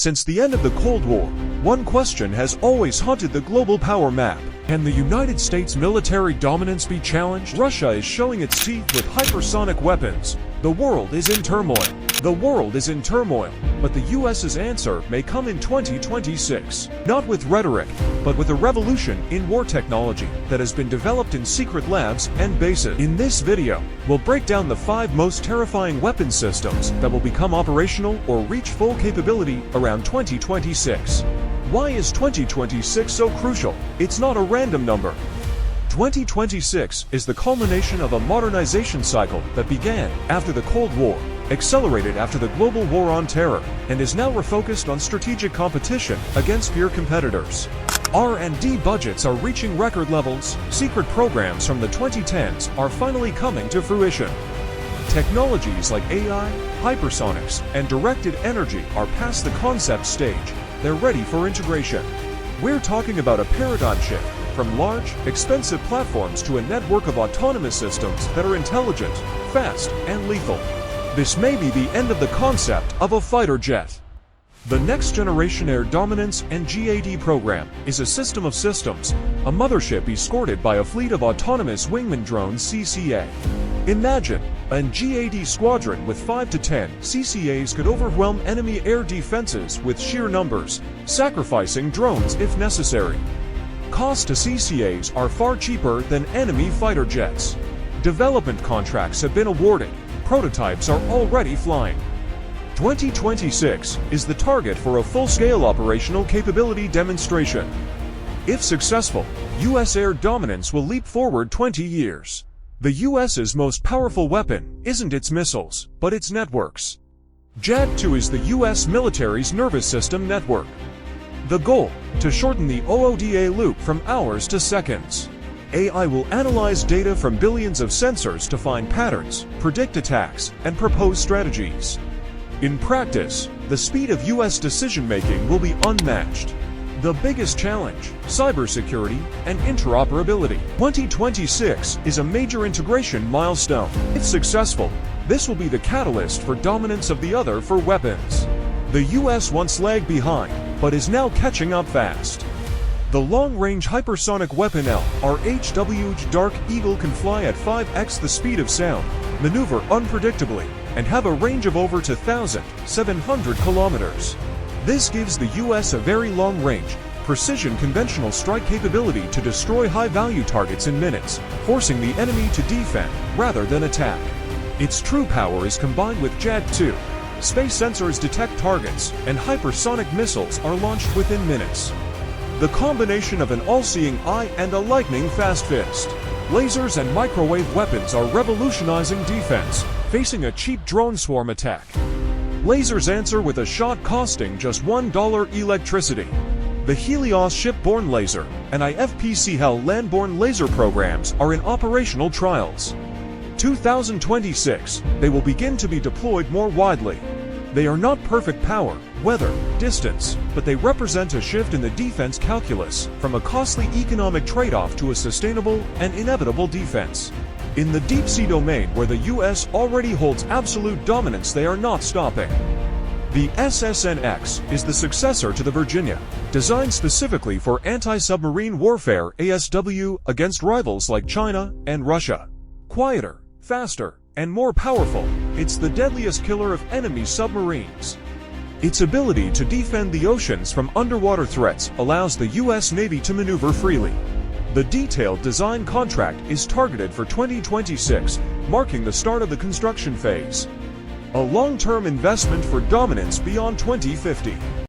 Since the end of the Cold War, one question has always haunted the global power map. Can the United States military dominance be challenged? Russia is showing its teeth with hypersonic weapons. The world is in turmoil. The world is in turmoil, but the US's answer may come in 2026. Not with rhetoric, but with a revolution in war technology that has been developed in secret labs and bases. In this video, we'll break down the 5 most terrifying weapon systems that will become operational or reach full capability around 2026. Why is 2026 so crucial? It's not a random number. 2026 is the culmination of a modernization cycle that began after the Cold War, accelerated after the global war on terror, and is now refocused on strategic competition against peer competitors. R&D budgets are reaching record levels. Secret programs from the 2010s are finally coming to fruition. Technologies like AI, hypersonics, and directed energy are past the concept stage. They're ready for integration. We're talking about a paradigm shift from large, expensive platforms to a network of autonomous systems that are intelligent, fast, and lethal. This may be the end of the concept of a fighter jet. The Next Generation Air Dominance and GAD program is a system of systems, a mothership escorted by a fleet of autonomous wingman drones CCA. Imagine, a GAD squadron with 5 to 10 CCAs could overwhelm enemy air defenses with sheer numbers, sacrificing drones if necessary. Costs to CCAs are far cheaper than enemy fighter jets. Development contracts have been awarded. Prototypes are already flying. 2026 is the target for a full-scale operational capability demonstration. If successful, U.S. air dominance will leap forward 20 years. The U.S.'s most powerful weapon isn't its missiles, but its networks. JAD-2 is the U.S. military's nervous system network. The goal, to shorten the OODA loop from hours to seconds. AI will analyze data from billions of sensors to find patterns, predict attacks, and propose strategies. In practice, the speed of U.S. decision-making will be unmatched. The biggest challenge, cybersecurity and interoperability. 2026 is a major integration milestone. If successful, this will be the catalyst for dominance of the other for weapons. The U.S. once lagged behind, but is now catching up fast. The Long-Range Hypersonic Weapon LRHW Dark Eagle can fly at 5x the speed of sound, maneuver unpredictably, and have a range of over 2,700 kilometers. This gives the U.S. a very long-range, precision conventional strike capability to destroy high-value targets in minutes, forcing the enemy to defend rather than attack. Its true power is combined with JAD-2. Space sensors detect targets, and hypersonic missiles are launched within minutes. The combination of an all-seeing eye and a lightning-fast fist. Lasers and microwave weapons are revolutionizing defense, facing a cheap drone swarm attack. Lasers answer with a shot costing just $1 electricity. The Helios shipborne laser and IFPC HEL landborne laser programs are in operational trials. 2026, they will begin to be deployed more widely. They are not perfect power, weather, distance, but they represent a shift in the defense calculus from a costly economic trade-off to a sustainable and inevitable defense. In the deep-sea domain where the U.S. already holds absolute dominance, they are not stopping. The SSN-X is the successor to the Virginia, designed specifically for anti-submarine warfare ASW against rivals like China and Russia. Quieter, faster, and more powerful, it's the deadliest killer of enemy submarines. Its ability to defend the oceans from underwater threats allows the U.S. Navy to maneuver freely. The detailed design contract is targeted for 2026, marking the start of the construction phase. A long-term investment for dominance beyond 2050.